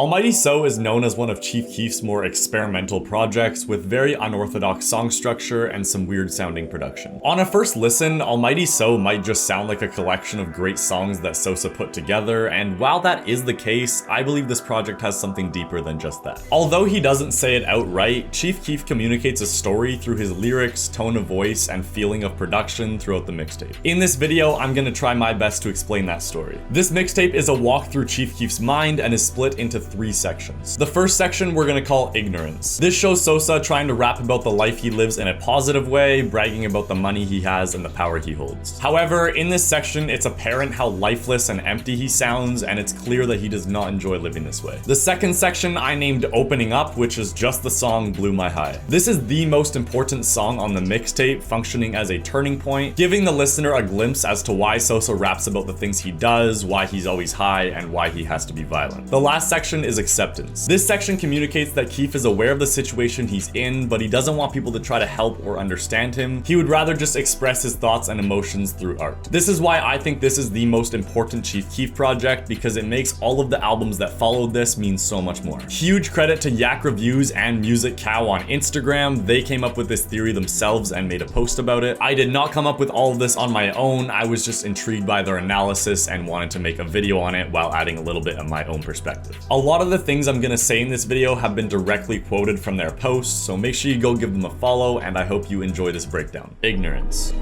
Almighty So is known as one of Chief Keef's more experimental projects with very unorthodox song structure and some weird sounding production. On a first listen, Almighty So might just sound like a collection of great songs that Sosa put together, and while that is the case, I believe this project has something deeper than just that. Although he doesn't say it outright, Chief Keef communicates a story through his lyrics, tone of voice, and feeling of production throughout the mixtape. In this video, I'm gonna try my best to explain that story. This mixtape is a walk through Chief Keef's mind and is split into 3 sections. The first section we're gonna call Ignorance. This shows Sosa trying to rap about the life he lives in a positive way, bragging about the money he has and the power he holds. However, in this section, it's apparent how lifeless and empty he sounds, and it's clear that he does not enjoy living this way. The second section I named Opening Up, which is just the song Blew My High. This is the most important song on the mixtape, functioning as a turning point, giving the listener a glimpse as to why Sosa raps about the things he does, why he's always high, and why he has to be violent. The last section is Acceptance. This section communicates that Keef is aware of the situation he's in, but he doesn't want people to try to help or understand him. He would rather just express his thoughts and emotions through art. This is why I think this is the most important Chief Keef project, because it makes all of the albums that followed this mean so much more. Huge credit to Yak Reviews and Music Cow on Instagram. They came up with this theory themselves and made a post about it. I did not come up with all of this on my own. I was just intrigued by their analysis and wanted to make a video on it while adding a little bit of my own perspective. A lot of the things I'm gonna say in this video have been directly quoted from their posts, so make sure you go give them a follow, and I hope you enjoy this breakdown. Ignorance.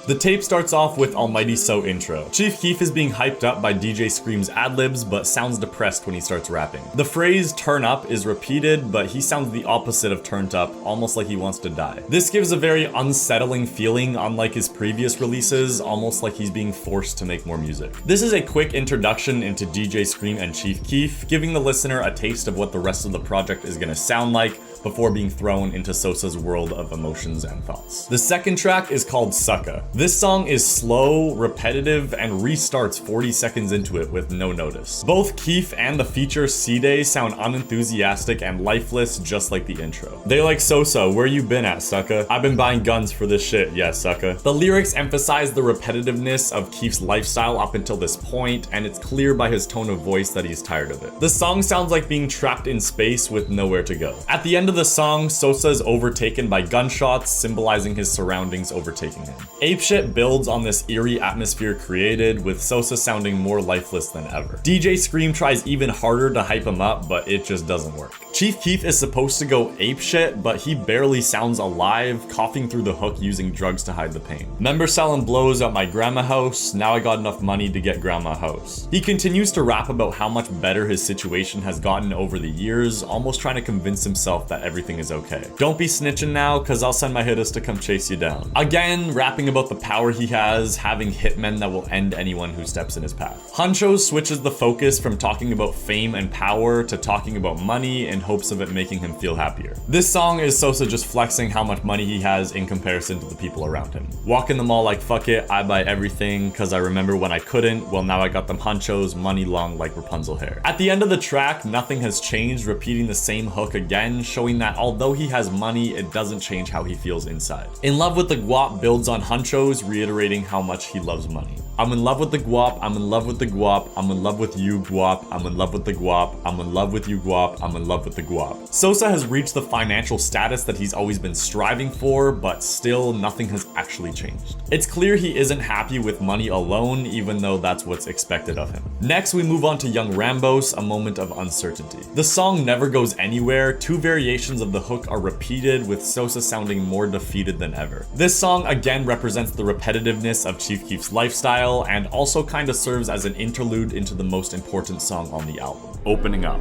The tape starts off with Almighty So intro. Chief Keef is being hyped up by DJ Scream's ad-libs, but sounds depressed when he starts rapping. The phrase turn up is repeated, but he sounds the opposite of turned up, almost like he wants to die. This gives a very unsettling feeling, unlike his previous releases, almost like he's being forced to make more music. This is a quick introduction into DJ Scream and Chief Keef, giving the listener a taste of what the rest of the project is gonna sound like, before being thrown into Sosa's world of emotions and thoughts. The second track is called Sucka. This song is slow, repetitive, and restarts 40 seconds into it with no notice. Both Keef and the feature C-Day sound unenthusiastic and lifeless, just like the intro. They like, Sosa, where you been at, sucka? I've been buying guns for this shit, yeah, sucka. The lyrics emphasize the repetitiveness of Keef's lifestyle up until this point, and it's clear by his tone of voice that he's tired of it. The song sounds like being trapped in space with nowhere to go. At the end of the song, Sosa is overtaken by gunshots, symbolizing his surroundings overtaking him. Apeshit builds on this eerie atmosphere created, with Sosa sounding more lifeless than ever. DJ Scream tries even harder to hype him up, but it just doesn't work. Chief Keef is supposed to go apeshit, but he barely sounds alive, coughing through the hook using drugs to hide the pain. Member selling blows at my grandma house, now I got enough money to get grandma house. He continues to rap about how much better his situation has gotten over the years, almost trying to convince himself that everything is okay. Don't be snitching now, cause I'll send my hitters to come chase you down. Again, rapping about the power he has, having hitmen that will end anyone who steps in his path. Huncho switches the focus from talking about fame and power to talking about money in hopes of it making him feel happier. This song is Sosa just flexing how much money he has in comparison to the people around him. Walking the mall like, fuck it, I buy everything, cause I remember when I couldn't, well now I got them hunchos, money long like Rapunzel hair. At the end of the track, nothing has changed, repeating the same hook again, showing that although he has money, it doesn't change how he feels inside. In Love with the Guap builds on hunchos, reiterating how much he loves money. I'm in love with the guap, I'm in love with the guap, I'm in love with you guap, I'm in love with the guap, I'm in love with you guap, I'm in love with the guap. Sosa has reached the financial status that he's always been striving for, but still nothing has actually changed. It's clear he isn't happy with money alone, even though that's what's expected of him. Next, we move on to Young Rambos, A Moment of Uncertainty. The song never goes anywhere, 2 variations of the hook are repeated, with Sosa sounding more defeated than ever. This song again represents the repetitiveness of Chief Keef's lifestyle, and also kind of serves as an interlude into the most important song on the album, Opening Up.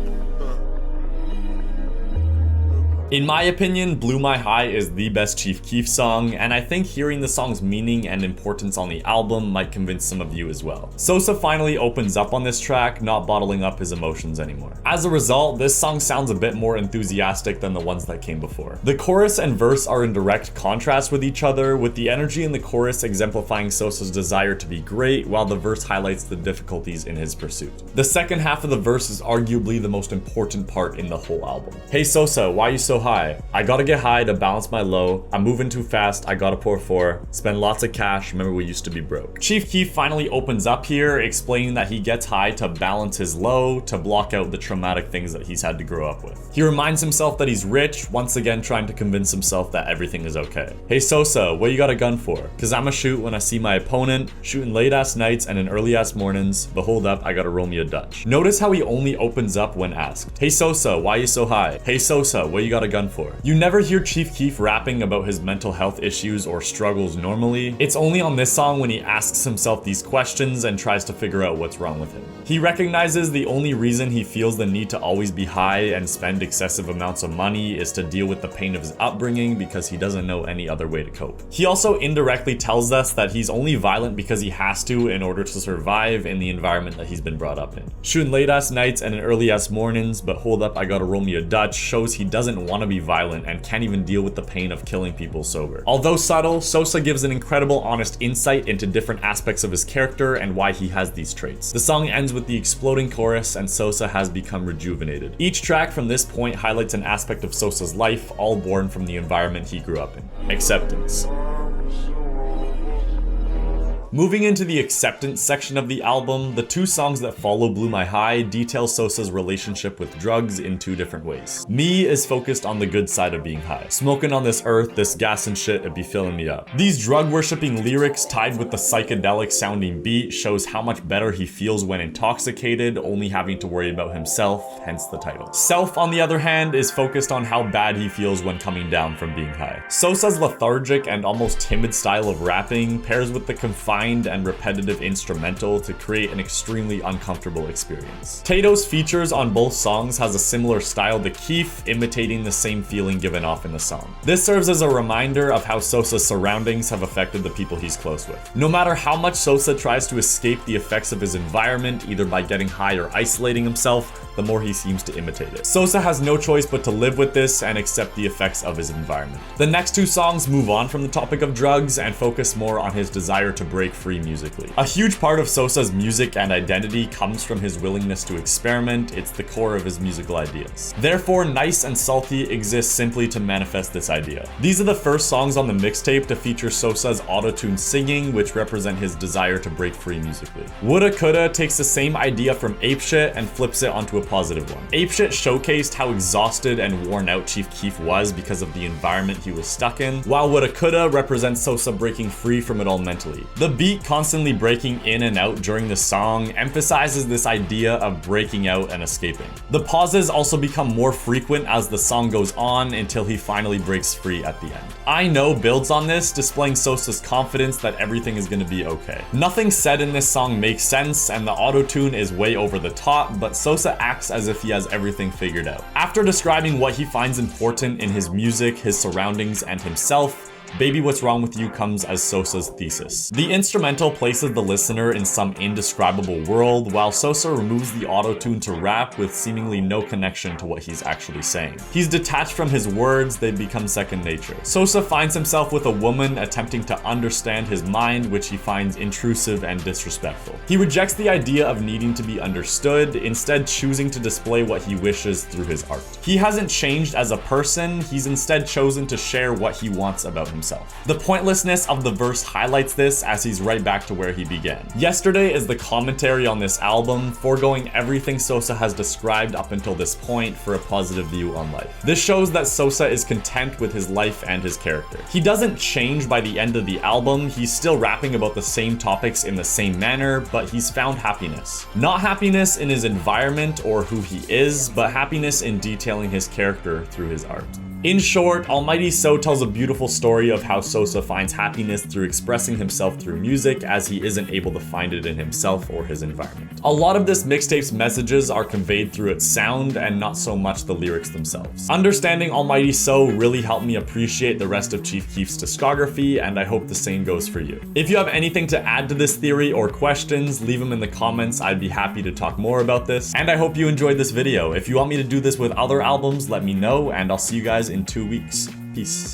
In my opinion, Blew My High is the best Chief Keef song, and I think hearing the song's meaning and importance on the album might convince some of you as well. Sosa finally opens up on this track, not bottling up his emotions anymore. As a result, this song sounds a bit more enthusiastic than the ones that came before. The chorus and verse are in direct contrast with each other, with the energy in the chorus exemplifying Sosa's desire to be great, while the verse highlights the difficulties in his pursuit. The second half of the verse is arguably the most important part in the whole album. Hey Sosa, why you so so high? I gotta get high to balance my low. I'm moving too fast, I gotta pour 4. Spend lots of cash, remember we used to be broke. Chief Keef finally opens up here, explaining that he gets high to balance his low, to block out the traumatic things that he's had to grow up with. He reminds himself that he's rich, once again trying to convince himself that everything is okay. Hey Sosa, what you got a gun for? Cause I'ma shoot when I see my opponent, shooting late ass nights and in early ass mornings, but hold up, I gotta roll me a Dutch. Notice how he only opens up when asked. Hey Sosa, why you so high? Hey Sosa, what you got a gun for? You never hear Chief Keef rapping about his mental health issues or struggles normally. It's only on this song when he asks himself these questions and tries to figure out what's wrong with him. He recognizes the only reason he feels the need to always be high and spend excessive amounts of money is to deal with the pain of his upbringing because he doesn't know any other way to cope. He also indirectly tells us that he's only violent because he has to in order to survive in the environment that he's been brought up in. Shooting late ass nights and in early ass mornings, but hold up, I gotta roll me a Dutch shows he doesn't want to be violent and can't even deal with the pain of killing people sober. Although subtle, Sosa gives an incredible honest insight into different aspects of his character and why he has these traits. The song ends with the exploding chorus and Sosa has become rejuvenated. Each track from this point highlights an aspect of Sosa's life, all born from the environment he grew up in. Acceptance. Moving into the acceptance section of the album, the 2 songs that follow Blew My High detail Sosa's relationship with drugs in 2 different ways. Me is focused on the good side of being high. Smoking on this earth, this gas and shit, it be filling me up. These drug-worshipping lyrics tied with the psychedelic sounding beat shows how much better he feels when intoxicated, only having to worry about himself, hence the title. Self, on the other hand, is focused on how bad he feels when coming down from being high. Sosa's lethargic and almost timid style of rapping pairs with the confined and repetitive instrumental to create an extremely uncomfortable experience. Tato's features on both songs has a similar style to Keef, imitating the same feeling given off in the song. This serves as a reminder of how Sosa's surroundings have affected the people he's close with. No matter how much Sosa tries to escape the effects of his environment, either by getting high or isolating himself, the more he seems to imitate it. Sosa has no choice but to live with this and accept the effects of his environment. The next 2 songs move on from the topic of drugs and focus more on his desire to break free musically. A huge part of Sosa's music and identity comes from his willingness to experiment. It's the core of his musical ideas. Therefore, Nice and Salty exists simply to manifest this idea. These are the first songs on the mixtape to feature Sosa's auto-tune singing, which represent his desire to break free musically. Woulda Coulda takes the same idea from Apeshit and flips it onto a positive one. Apeshit showcased how exhausted and worn out Chief Keef was because of the environment he was stuck in, while Woulda Coulda represents Sosa breaking free from it all mentally. The beat constantly breaking in and out during the song emphasizes this idea of breaking out and escaping. The pauses also become more frequent as the song goes on until he finally breaks free at the end. I Know builds on this, displaying Sosa's confidence that everything is gonna be okay. Nothing said in this song makes sense and the auto-tune is way over the top, but Sosa acts as if he has everything figured out. After describing what he finds important in his music, his surroundings, and himself, Baby What's Wrong With You comes as Sosa's thesis. The instrumental places the listener in some indescribable world, while Sosa removes the auto-tune to rap with seemingly no connection to what he's actually saying. He's detached from his words, they become second nature. Sosa finds himself with a woman attempting to understand his mind, which he finds intrusive and disrespectful. He rejects the idea of needing to be understood, instead choosing to display what he wishes through his art. He hasn't changed as a person, he's instead chosen to share what he wants about himself. The pointlessness of the verse highlights this as he's right back to where he began. Yesterday is the commentary on this album, foregoing everything Sosa has described up until this point for a positive view on life. This shows that Sosa is content with his life and his character. He doesn't change by the end of the album, he's still rapping about the same topics in the same manner, but he's found happiness. Not happiness in his environment or who he is, but happiness in detailing his character through his art. In short, Almighty So tells a beautiful story of how Sosa finds happiness through expressing himself through music, as he isn't able to find it in himself or his environment. A lot of this mixtape's messages are conveyed through its sound and not so much the lyrics themselves. Understanding Almighty So really helped me appreciate the rest of Chief Keef's discography, and I hope the same goes for you. If you have anything to add to this theory or questions, leave them in the comments. I'd be happy to talk more about this. And I hope you enjoyed this video. If you want me to do this with other albums, let me know, and I'll see you guys in 2 weeks. Peace.